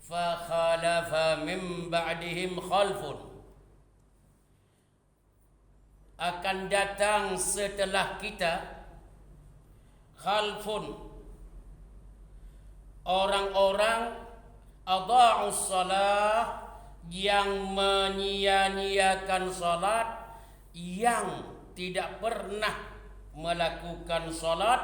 fa khalafa min ba'dihim khalfun, akan datang setelah kita khalfun, orang-orang adha'us salah, yang menyia-nyiakan salat, yang tidak pernah melakukan salat,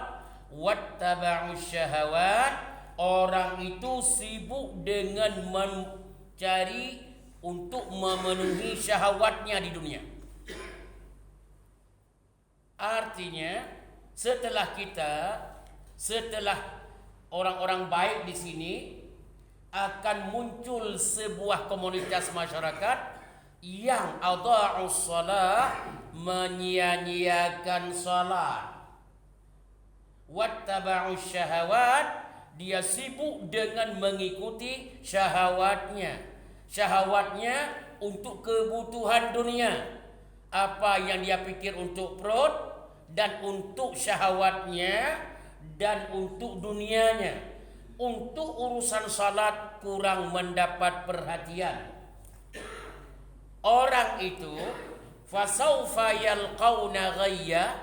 wattaba'us syahawat, orang itu sibuk dengan mencari untuk memenuhi syahwatnya di dunia. Artinya setelah orang-orang baik di sini, akan muncul sebuah komunitas masyarakat yang adha'us shalah, menyia-nyiakan salat, wattaba'us syahawat, dia sibuk dengan mengikuti syahwatnya untuk kebutuhan dunia. Apa yang dia pikir untuk perut dan untuk syahwatnya dan untuk dunianya. Untuk urusan salat kurang mendapat perhatian. Orang itu fasaufa yalqauna ghayya,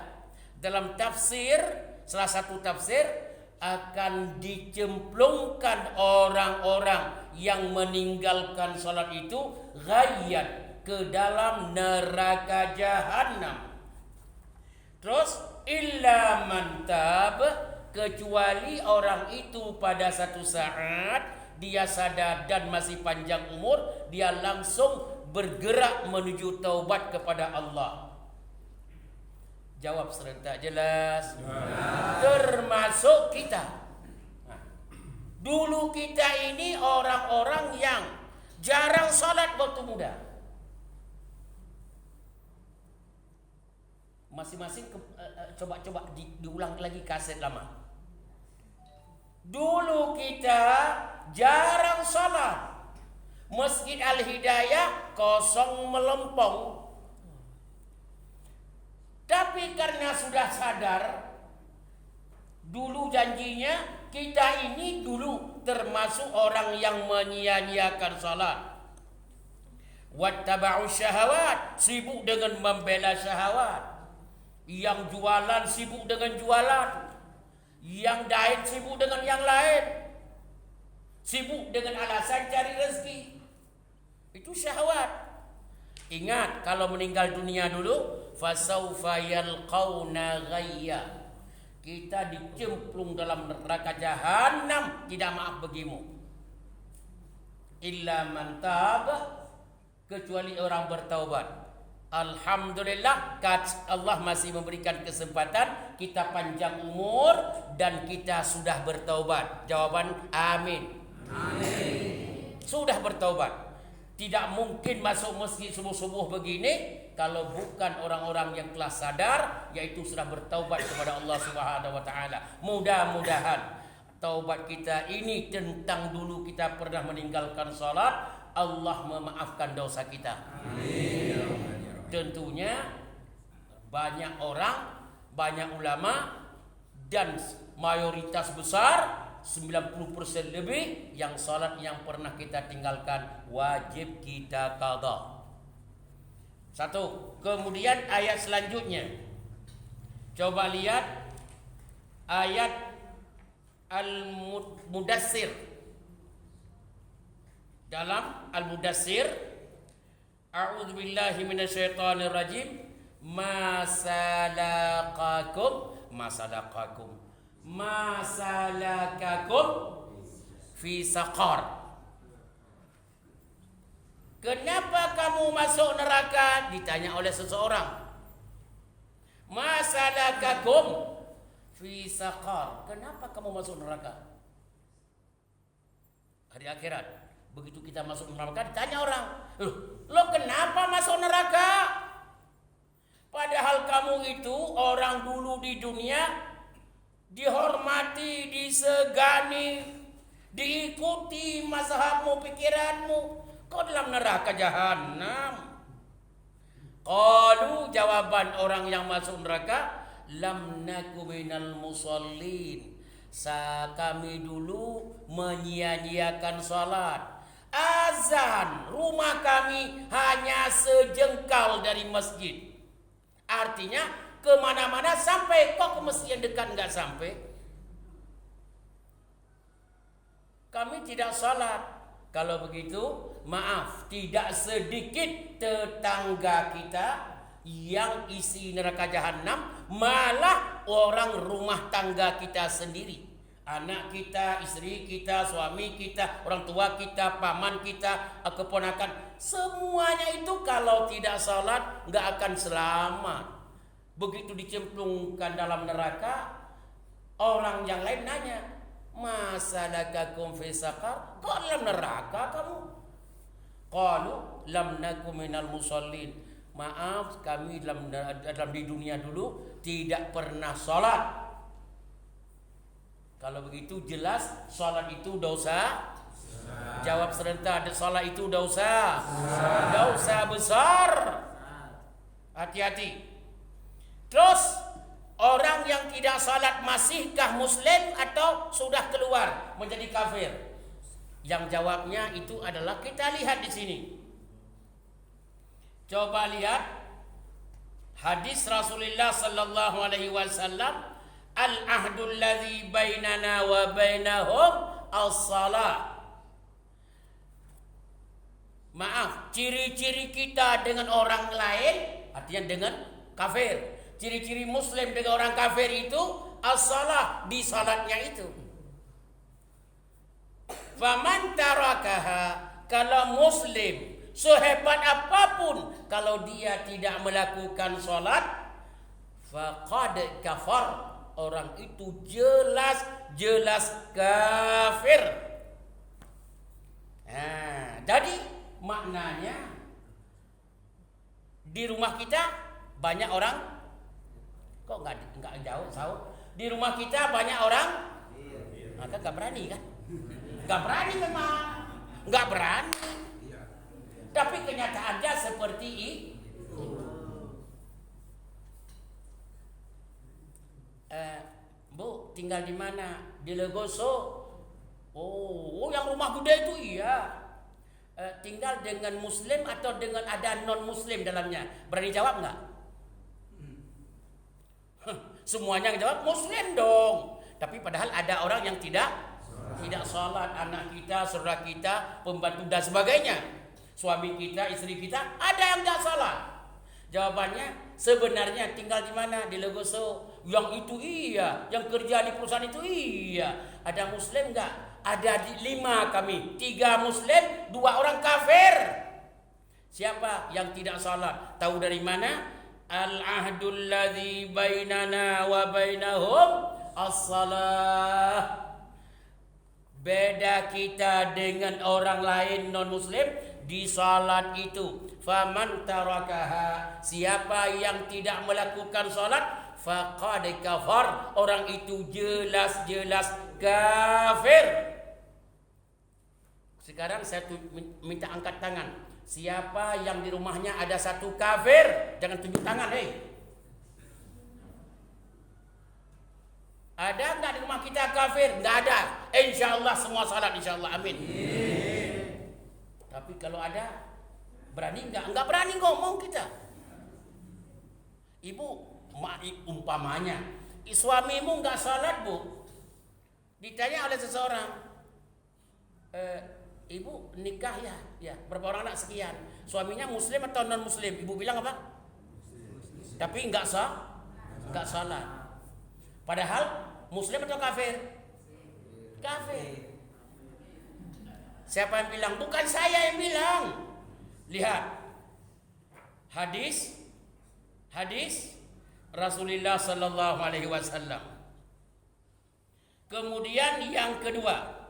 dalam tafsir, salah satu tafsir, akan dicemplungkan orang-orang yang meninggalkan salat itu ghayyan, ke dalam neraka jahanam. Terus illa man tab, kecuali orang itu pada satu saat dia sadar dan masih panjang umur, dia langsung bergerak menuju taubat kepada Allah. Jawab serentak jelas. Termasuk kita. Dulu kita ini orang-orang yang jarang salat waktu muda. Masing-masing coba diulang lagi kaset lama. Dulu kita jarang salat. Masjid Al-Hidayah kosong melempong. Tapi karena sudah sadar, dulu janjinya kita ini dulu termasuk orang yang menyia-nyiakan salat. Wattaba'us syahawat, sibuk dengan membela syahwat. Yang jualan sibuk dengan jualan, yang lain sibuk dengan yang lain, sibuk dengan alasan cari rezeki. Itu syahwat. Ingat, kalau meninggal dunia dulu, fasaufa yalqauna ghayya, kita dicemplung dalam neraka jahanam, tidak maaf bagimu. Illa man tab, kecuali orang bertaubat. Alhamdulillah, Allah masih memberikan kesempatan, kita panjang umur dan kita sudah bertaubat. Jawaban amin. Amin. Sudah bertaubat. Tidak mungkin masuk masjid subuh-subuh begini kalau bukan orang-orang yang telah sadar, yaitu sudah bertaubat kepada Allah Subhanahu wa taala. Mudah-mudahan taubat kita ini tentang dulu kita pernah meninggalkan salat, Allah memaafkan dosa kita. Amin. Tentunya banyak orang, banyak ulama, dan mayoritas besar 90% lebih yang salat yang pernah kita tinggalkan wajib kita qadha. Satu. Kemudian ayat selanjutnya, coba lihat ayat Al-Mudassir. Dalam Al-Mudassir, a'udzu billahi minasyaitonir rajim. Masalakakum fi saqar. Kenapa kamu masuk neraka? Ditanya oleh seseorang. Masalakakum fi saqar. Kenapa kamu masuk neraka? Hari akhirat. Begitu kita masuk neraka, ditanya orang, lo kenapa masuk neraka? Padahal kamu itu orang dulu di dunia dihormati, disegani, diikuti mazhabmu, pikiranmu. Kau dalam neraka jahanam. Qalu, jawaban orang yang masuk neraka, lam naku minal musallin. Kami dulu menyia-nyiakan salat. Azan rumah kami hanya sejengkal dari masjid. Artinya kemana-mana sampai, kok ke masjid yang dekat nggak sampai. Kami tidak salat. Kalau begitu, maaf, tidak sedikit tetangga kita yang isi neraka jahanam, malah orang rumah tangga kita sendiri. Anak kita, istri kita, suami kita, orang tua kita, paman kita, keponakan, semuanya itu kalau tidak salat nggak akan selamat. Begitu dicemplungkan dalam neraka, orang yang lain nanya, masalakakum fi saqar? Kok dalam neraka kamu? Qalu lam nakum minal musallin. Maaf, kami dalam di dunia dulu tidak pernah salat. Kalau begitu jelas salat itu dosa. Jawab serentak, salat itu dosa. Dosa besar. Hati-hati. Terus orang yang tidak salat masihkah muslim atau sudah keluar menjadi kafir? Yang jawabnya itu adalah kita lihat di sini. Coba lihat hadis Rasulullah sallallahu alaihi wasallam, al-ahdul ladzi bainana wa bainahum as-salah. Maaf, ciri-ciri kita dengan orang lain, artinya dengan kafir. Ciri-ciri muslim dengan orang kafir itu as-salah, di salatnya itu. Faman tarakaha, kalau muslim sehebat apapun, kalau dia tidak melakukan salat, faqad kafar, orang itu jelas kafir. Nah, jadi maknanya di rumah kita banyak orang, kok nggak jauh. Di rumah kita banyak orang, maka nggak berani kan? Nggak berani memang, nggak berani. Tapi kenyataannya seperti itu. Bu, tinggal di mana? Di Legoso. Oh, yang rumah gede itu iya. Tinggal dengan muslim atau dengan ada non muslim dalamnya? Berani jawab nggak? Semuanya jawab muslim dong. Tapi padahal ada orang yang tidak salat, anak kita, saudara kita, pembantu dan sebagainya. Suami kita, istri kita, ada yang nggak salat. Jawabannya sebenarnya tinggal di mana? Di Legoso. Yang itu iya, yang kerja di perusahaan itu iya. Ada muslim nggak? Ada 5 kami, 3 muslim, 2 orang kafir. Siapa yang tidak salat? Tahu dari mana? Al-ahdul ladzi bainana wa bainahum as-salah. Beda kita dengan orang lain non muslim di salat itu. Faman tarakaha, siapa yang tidak melakukan salat, faqad kafar, orang itu jelas kafir. Sekarang saya minta angkat tangan. Siapa yang di rumahnya ada satu kafir? Jangan tunjuk tangan, Ada enggak di rumah kita kafir? Enggak ada. Insyaallah semua salat, insyaallah, amin. Tapi kalau ada, berani enggak? Enggak berani ngomong kita. Ibu, umpamanya suamimu enggak salat, Bu. Ditanya oleh seseorang, ibu nikah ya, berapa orang anak? Sekian. Suaminya muslim atau non muslim? Ibu bilang apa? Tapi enggak salat. Padahal muslim atau kafir? Kafir. Siapa yang bilang? Bukan saya yang bilang. Lihat hadis Rasulullah sallallahu alaihi wasallam. Kemudian yang kedua,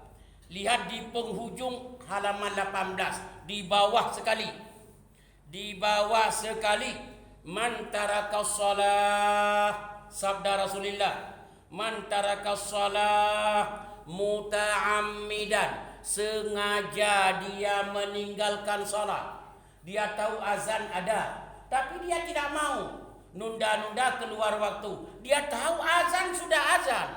lihat di penghujung halaman 18, di bawah sekali, man tarakas shalah, sabda Rasulullah, man tarakas shalah muta'ammidan, sengaja dia meninggalkan salat. Dia tahu azan ada, tapi dia tidak mau, nunda-nunda keluar waktu. Dia tahu azan sudah azan,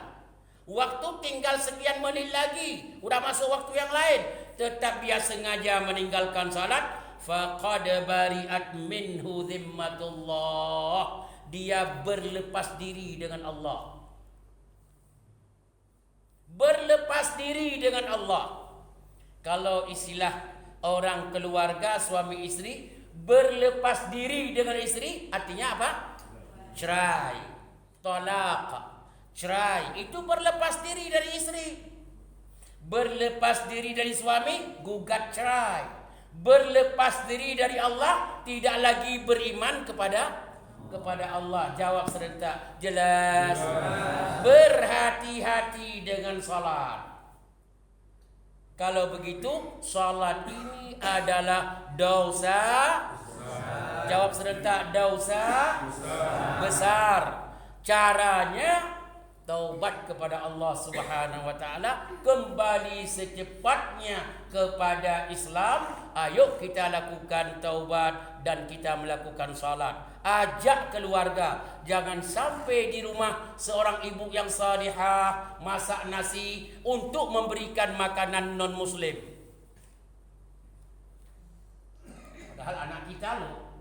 Waktu tinggal sekian menit lagi, udah masuk waktu yang lain, tetap dia sengaja meninggalkan salat, faqad bari'at minhu dhimmatullah. Dia berlepas diri dengan Allah. Berlepas diri dengan Allah. Kalau istilah orang keluarga suami istri, berlepas diri dengan istri artinya apa? Cerai, talaq, cerai. Itu berlepas diri dari istri. Berlepas diri dari suami, gugat cerai. Berlepas diri dari Allah, tidak lagi beriman kepada Allah. Jawab serentak. Jelas. Berhati-hati dengan salat. Kalau begitu, salat ini adalah dosa. Jawab serentak. Dosa besar. Caranya taubat kepada Allah Subhanahu wa taala, kembali secepatnya kepada Islam. Ayo kita lakukan taubat dan kita melakukan salat. Ajak keluarga, jangan sampai di rumah seorang ibu yang salihah masak nasi untuk memberikan makanan non muslim. Padahal anak kita loh.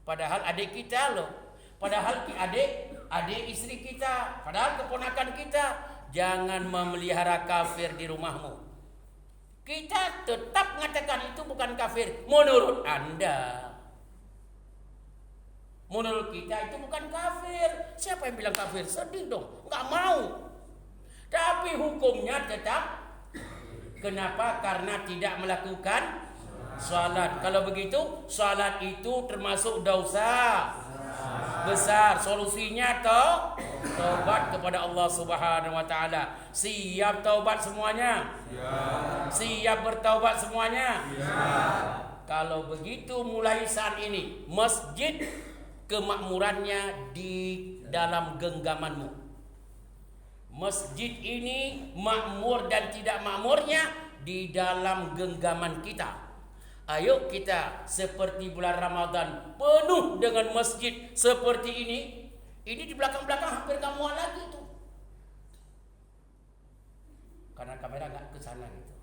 Padahal adik kita loh. Padahal adik istri kita, padahal keponakan kita. Jangan memelihara kafir di rumahmu. Kita tetap mengatakan itu bukan kafir menurut Anda. Menurut kita itu bukan kafir. Siapa yang bilang kafir? Sedih dong, nggak mau. Tapi hukumnya tetap. Kenapa? Karena tidak melakukan salat. Kalau begitu, salat itu termasuk dosa besar. Solusinya taubat kepada Allah Subhanahu wa taala. Siap taubat semuanya? Siap bertaubat semuanya? Kalau begitu mulai saat ini masjid kemakmurannya di dalam genggamanmu. Masjid ini makmur dan tidak makmurnya di dalam genggaman kita. Ayo kita seperti bulan Ramadan penuh dengan masjid seperti ini. Ini di belakang-belakang hampir gak muat lagi tuh. Karena kamera gak ke sana gitu.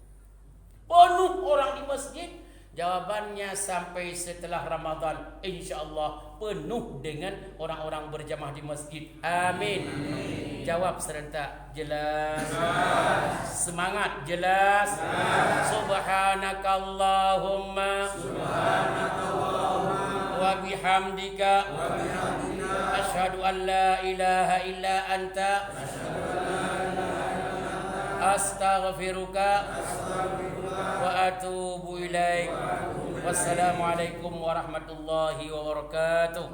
Penuh orang di masjid. Jawabannya sampai setelah Ramadan insyaallah penuh dengan orang-orang berjamaah di masjid. Amin. Jawab serentak. Jelas. Semangat. Jelas. Subhanakallahumma wa bihamdika asyhadu an la ilaha illa anta astaghfiruka wa atubu ilaik. Wassalamualaikum warahmatullahi wabarakatuh.